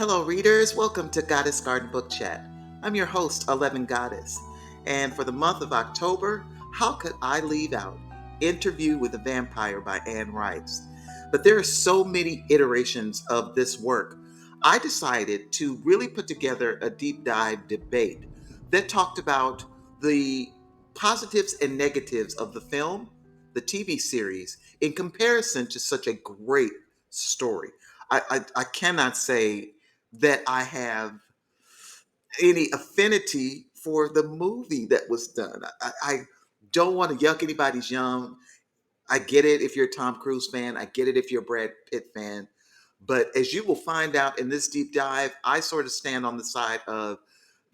Hello, readers. Welcome to Goddess Garden Book Chat. I'm your host, 11 Goddess. And for the month of October, how could I leave out Interview with a Vampire by Anne Rice? But there are so many iterations of this work. I decided to really put together a deep dive debate that talked about the positives and negatives of the film, the TV series, in comparison to such a great story. I cannot say that I have any affinity for the movie that was done. I don't want to yuck anybody's yum. I get it if you're a Tom Cruise fan. I get it if you're a Brad Pitt fan. But as you will find out in this deep dive, I sort of stand on the side of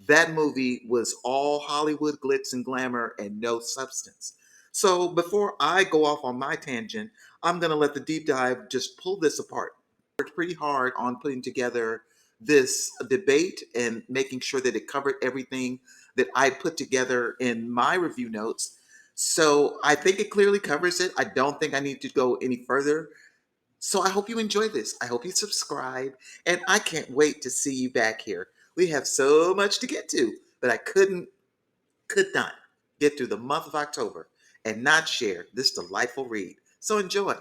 that movie was all Hollywood glitz and glamour and no substance. So before I go off on my tangent, I'm going to let the deep dive just pull this apart. Worked pretty hard on putting together this debate and making sure that it covered everything that I put together in my review notes. So I think it clearly covers it. I don't think I need to go any further. So I hope you enjoy this. I hope you subscribe, and I can't wait to see you back here. We have so much to get to, but I could not get through the month of October and not share this delightful read. So enjoy.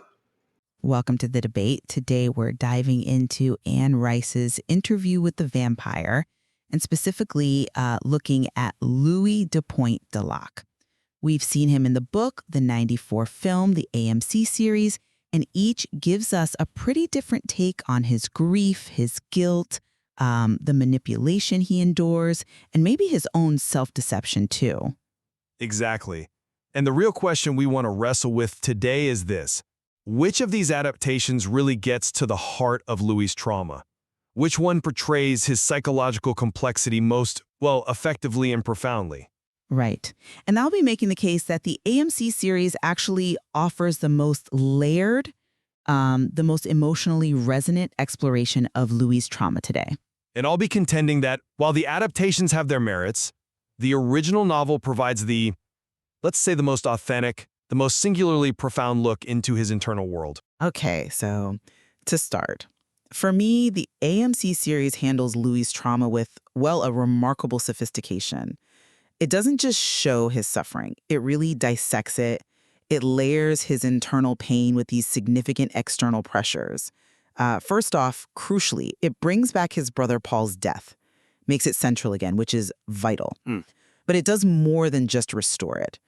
Welcome to the debate. Today we're diving into Anne Rice's Interview with the Vampire, and specifically looking at Louis de Pointe de Lac. We've seen him in the book, the '94 film, the AMC series, and each gives us a pretty different take on his grief, his guilt, the manipulation he endures, and maybe his own self-deception too. Exactly. And the real question we want to wrestle with today is this. Which of these adaptations really gets to the heart of Louis' trauma? Which one portrays his psychological complexity most, effectively and profoundly? Right. And I'll be making the case that the AMC series actually offers the most layered, the most emotionally resonant exploration of Louis' trauma today. And I'll be contending that while the adaptations have their merits, the original novel provides the, let's say, the most authentic, the most singularly profound look into his internal world. Okay, so to start, for me, the AMC series handles Louis' trauma with, a remarkable sophistication. It doesn't just show his suffering, it really dissects it. It layers his internal pain with these significant external pressures. First off, crucially, it brings back his brother Paul's death, makes it central again, which is vital. But it does more than just restore it.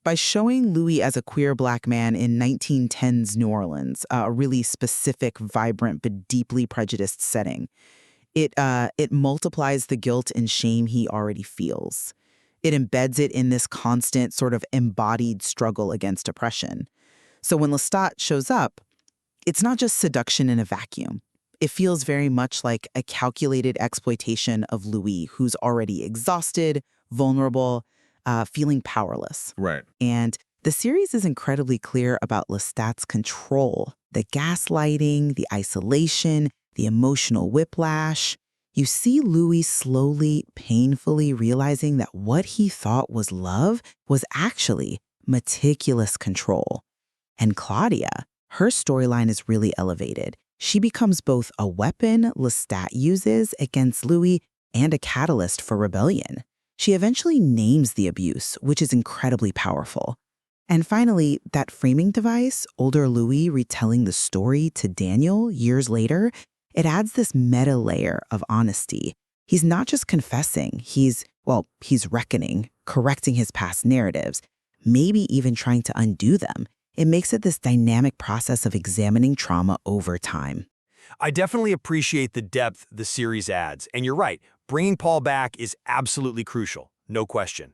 By showing Louis as a queer Black man in 1910s New Orleans, a really specific, vibrant, but deeply prejudiced setting, it multiplies the guilt and shame he already feels. It embeds it in this constant sort of embodied struggle against oppression. So when Lestat shows up, it's not just seduction in a vacuum. It feels very much like a calculated exploitation of Louis, who's already exhausted, vulnerable, feeling powerless. Right. And the series is incredibly clear about Lestat's control, the gaslighting, the isolation, the emotional whiplash. You see Louis slowly, painfully realizing that what he thought was love was actually meticulous control. And Claudia, her storyline is really elevated. She becomes both a weapon Lestat uses against Louis and a catalyst for rebellion. She eventually names the abuse, which is incredibly powerful. And finally, that framing device, older Louis retelling the story to Daniel years later, it adds this meta layer of honesty. He's not just confessing, he's reckoning, correcting his past narratives, maybe even trying to undo them. It makes it this dynamic process of examining trauma over time. I definitely appreciate the depth the series adds, and you're right, bringing Paul back is absolutely crucial, no question.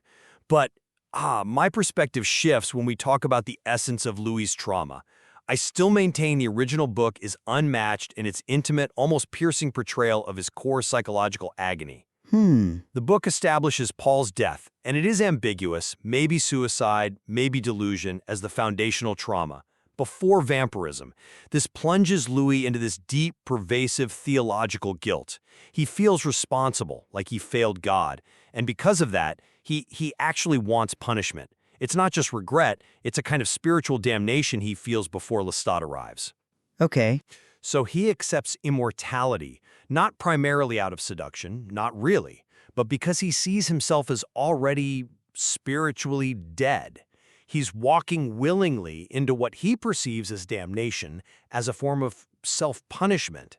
But my perspective shifts when we talk about the essence of Louis' trauma. I still maintain the original book is unmatched in its intimate, almost piercing portrayal of his core psychological agony. The book establishes Paul's death, and it is ambiguous, maybe suicide, maybe delusion, as the foundational trauma. Before vampirism, this plunges Louis into this deep, pervasive theological guilt. He feels responsible, like he failed God, and because of that, he actually wants punishment. It's not just regret, it's a kind of spiritual damnation he feels before Lestat arrives. Okay. So he accepts immortality, Not primarily out of seduction, not really, but because he sees himself as already spiritually dead. He's walking willingly into what he perceives as damnation as a form of self-punishment.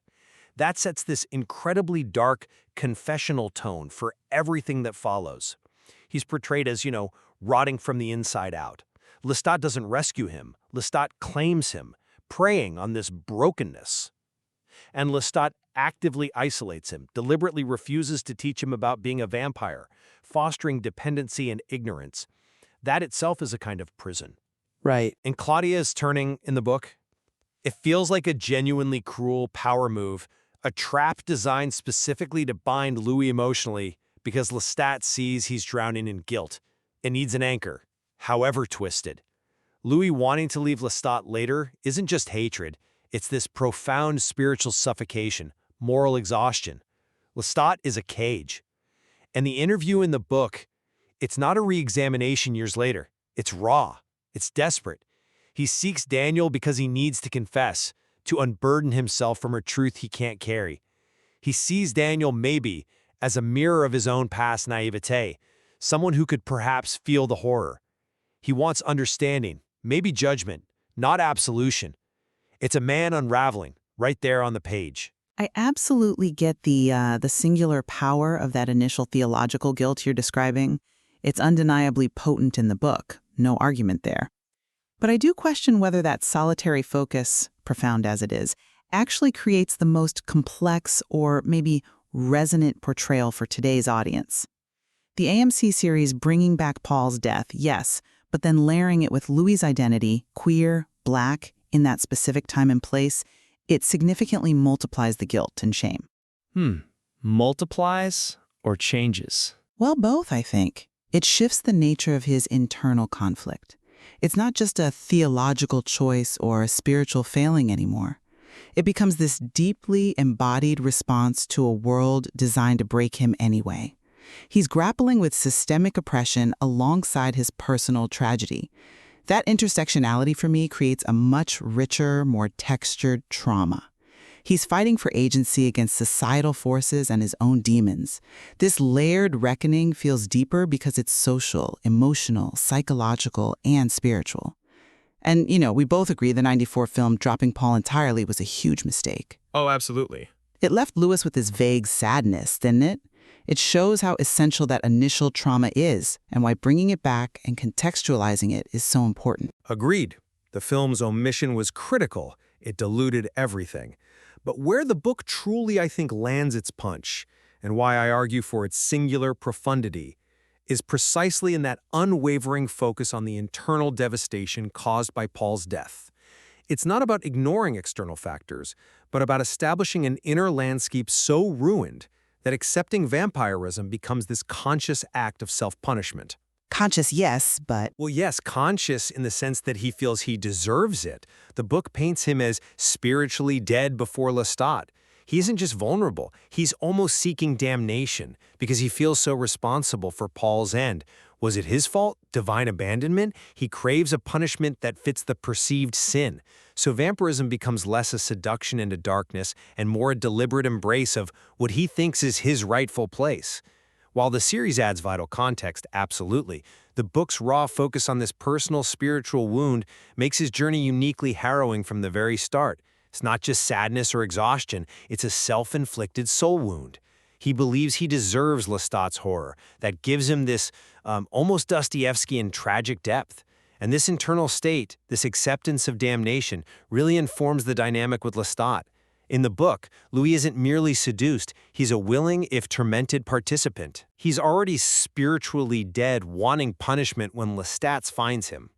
That sets this incredibly dark, confessional tone for everything that follows. He's portrayed as, rotting from the inside out. Lestat doesn't rescue him. Lestat claims him, preying on this brokenness. And Lestat actively isolates him, deliberately refuses to teach him about being a vampire, fostering dependency and ignorance. That itself is a kind of prison. Right. And Claudia's turning in the book, it feels like a genuinely cruel power move, a trap designed specifically to bind Louis emotionally because Lestat sees he's drowning in guilt. It needs an anchor, however twisted. Louis wanting to leave Lestat later isn't just hatred, it's this profound spiritual suffocation, moral exhaustion. Lestat is a cage. And the interview in the book, it's not a re-examination years later. It's raw. It's desperate. He seeks Daniel because he needs to confess, to unburden himself from a truth he can't carry. He sees Daniel maybe as a mirror of his own past naivete, someone who could perhaps feel the horror. He wants understanding, maybe judgment, not absolution. It's a man unraveling, right there on the page. I absolutely get the singular power of that initial theological guilt you're describing. It's undeniably potent in the book, no argument there. But I do question whether that solitary focus, profound as it is, actually creates the most complex or maybe resonant portrayal for today's audience. The AMC series bringing back Paul's death, yes, but then layering it with Louis' identity, queer, black, in that specific time and place, it significantly multiplies the guilt and shame. Multiplies or changes? Well, both, I think. It shifts the nature of his internal conflict. It's not just a theological choice or a spiritual failing anymore. It becomes this deeply embodied response to a world designed to break him anyway. He's grappling with systemic oppression alongside his personal tragedy. That intersectionality for me creates a much richer, more textured trauma. He's fighting for agency against societal forces and his own demons. This layered reckoning feels deeper because it's social, emotional, psychological, and spiritual. And, we both agree the '94 film dropping Paul entirely was a huge mistake. Oh, absolutely. It left Louis with this vague sadness, didn't it? It shows how essential that initial trauma is and why bringing it back and contextualizing it is so important. Agreed. The film's omission was critical. It diluted everything. But where the book truly, I think, lands its punch, and why I argue for its singular profundity, is precisely in that unwavering focus on the internal devastation caused by Paul's death. It's not about ignoring external factors, but about establishing an inner landscape so ruined that accepting vampirism becomes this conscious act of self-punishment. Conscious, yes, but... Well, yes, conscious in the sense that he feels he deserves it. The book paints him as spiritually dead before Lestat. He isn't just vulnerable, he's almost seeking damnation because he feels so responsible for Paul's end. Was it his fault? Divine abandonment? He craves a punishment that fits the perceived sin. So vampirism becomes less a seduction into darkness and more a deliberate embrace of what he thinks is his rightful place. While the series adds vital context, absolutely, the book's raw focus on this personal spiritual wound makes his journey uniquely harrowing from the very start. It's not just sadness or exhaustion, it's a self-inflicted soul wound. He believes he deserves Lestat's horror that gives him this almost Dostoevskian tragic depth. And this internal state, this acceptance of damnation, really informs the dynamic with Lestat. In the book, Louis isn't merely seduced, he's a willing, if tormented, participant. He's already spiritually dead, wanting punishment when Lestat finds him.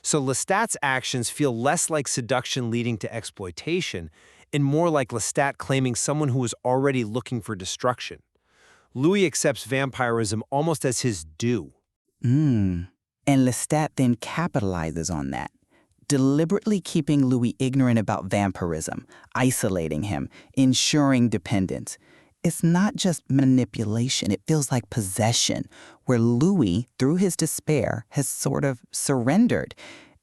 So Lestat's actions feel less like seduction leading to exploitation, and more like Lestat claiming someone who was already looking for destruction. Louis accepts vampirism almost as his due. And Lestat then capitalizes on that, deliberately keeping Louis ignorant about vampirism, isolating him, ensuring dependence. It's not just manipulation, it feels like possession, where Louis, through his despair, has sort of surrendered.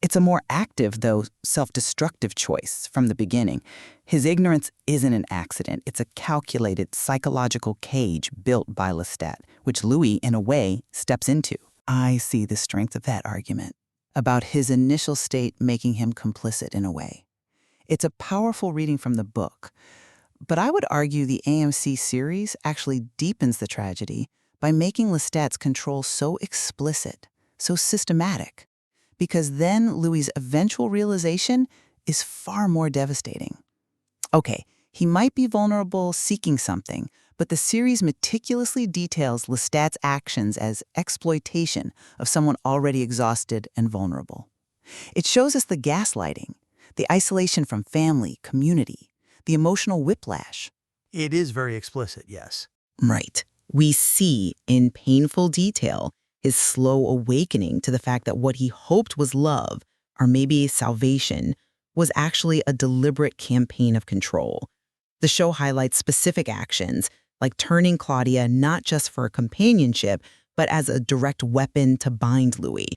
It's a more active, though self-destructive choice from the beginning. His ignorance isn't an accident. It's a calculated psychological cage built by Lestat, which Louis, in a way, steps into. I see the strength of that argument, about his initial state making him complicit in a way. It's a powerful reading from the book, but I would argue the AMC series actually deepens the tragedy by making Lestat's control so explicit, so systematic, because then Louis's eventual realization is far more devastating. Okay, he might be vulnerable, seeking something, but the series meticulously details Lestat's actions as exploitation of someone already exhausted and vulnerable. It shows us the gaslighting, the isolation from family, community, the emotional whiplash. It is very explicit, yes. Right. We see in painful detail his slow awakening to the fact that what he hoped was love, or maybe salvation, was actually a deliberate campaign of control. The show highlights specific actions, like turning Claudia not just for companionship, but as a direct weapon to bind Louis.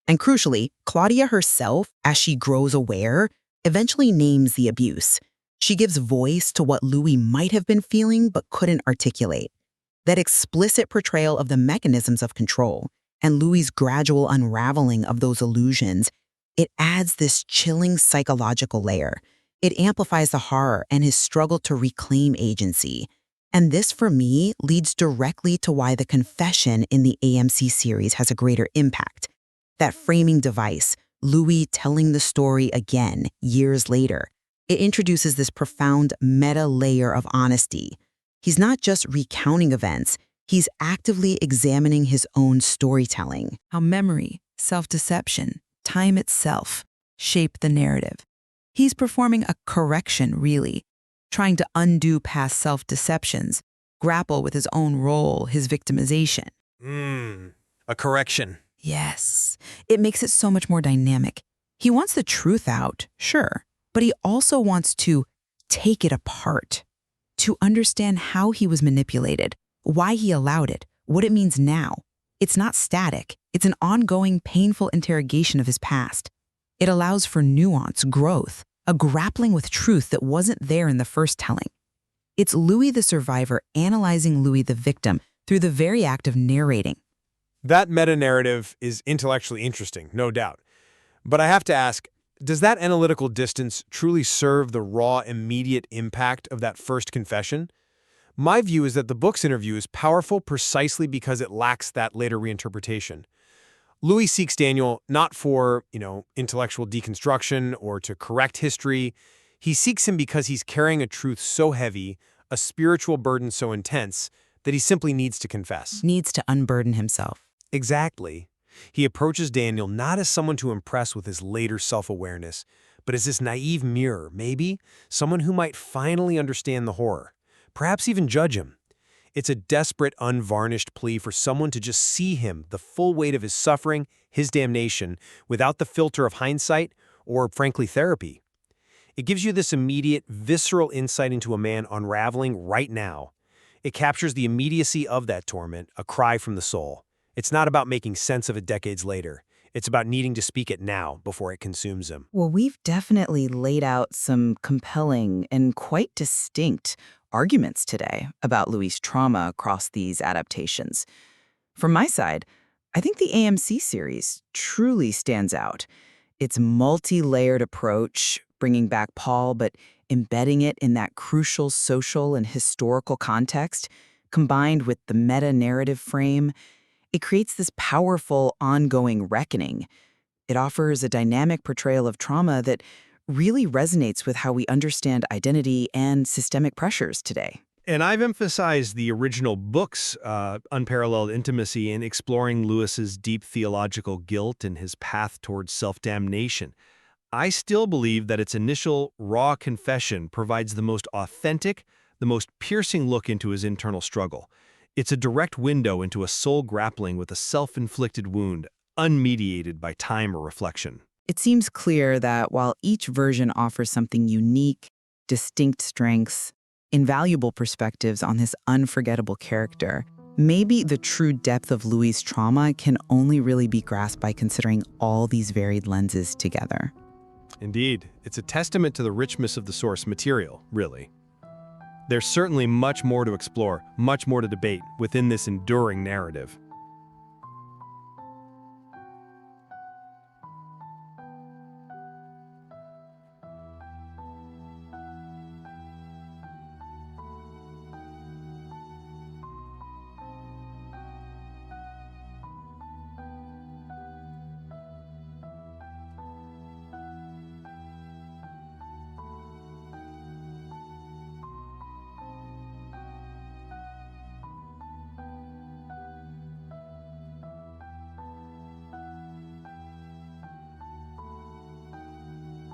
And crucially, Claudia herself, as she grows aware, eventually names the abuse. She gives voice to what Louis might have been feeling but couldn't articulate. That explicit portrayal of the mechanisms of control and Louis's gradual unraveling of those illusions, it adds this chilling psychological layer. It amplifies the horror and his struggle to reclaim agency. And this, for me, leads directly to why the confession in the AMC series has a greater impact. That framing device, Louis telling the story again years later, it introduces this profound meta layer of honesty. He's not just recounting events, he's actively examining his own storytelling. How memory, self-deception, time itself shape the narrative. He's performing a correction, really, trying to undo past self-deceptions, grapple with his own role, his victimization. A correction. Yes, it makes it so much more dynamic. He wants the truth out, sure, but he also wants to take it apart, to understand how he was manipulated, why he allowed it, what it means now. It's not static. It's an ongoing, painful interrogation of his past. It allows for nuance, growth, a grappling with truth that wasn't there in the first telling. It's Louis the survivor analyzing Louis the victim through the very act of narrating. That meta-narrative is intellectually interesting, no doubt. But I have to ask, does that analytical distance truly serve the raw, immediate impact of that first confession? My view is that the book's interview is powerful precisely because it lacks that later reinterpretation. Louis seeks Daniel not for, intellectual deconstruction or to correct history. He seeks him because he's carrying a truth so heavy, a spiritual burden so intense, that he simply needs to confess. Needs to unburden himself. Exactly. He approaches Daniel not as someone to impress with his later self-awareness, but as this naive mirror, maybe, someone who might finally understand the horror, perhaps even judge him. It's a desperate, unvarnished plea for someone to just see him, the full weight of his suffering, his damnation, without the filter of hindsight or, frankly, therapy. It gives you this immediate, visceral insight into a man unraveling right now. It captures the immediacy of that torment, a cry from the soul. It's not about making sense of it decades later. It's about needing to speak it now before it consumes him. Well, we've definitely laid out some compelling and quite distinct arguments today about Louis' trauma across these adaptations. From my side, I think the AMC series truly stands out. Its multi-layered approach, bringing back Paul but embedding it in that crucial social and historical context, combined with the meta-narrative frame, it creates this powerful, ongoing reckoning. It offers a dynamic portrayal of trauma that really resonates with how we understand identity and systemic pressures today. And I've emphasized the original book's unparalleled intimacy in exploring Lewis's deep theological guilt and his path towards self-damnation. I still believe that its initial, raw confession provides the most authentic, the most piercing look into his internal struggle. It's a direct window into a soul grappling with a self-inflicted wound, unmediated by time or reflection. It seems clear that while each version offers something unique, distinct strengths, invaluable perspectives on this unforgettable character, Maybe the true depth of Louis' trauma can only really be grasped by considering all these varied lenses together. Indeed, it's a testament to the richness of the source material, really. There's certainly much more to explore, much more to debate within this enduring narrative.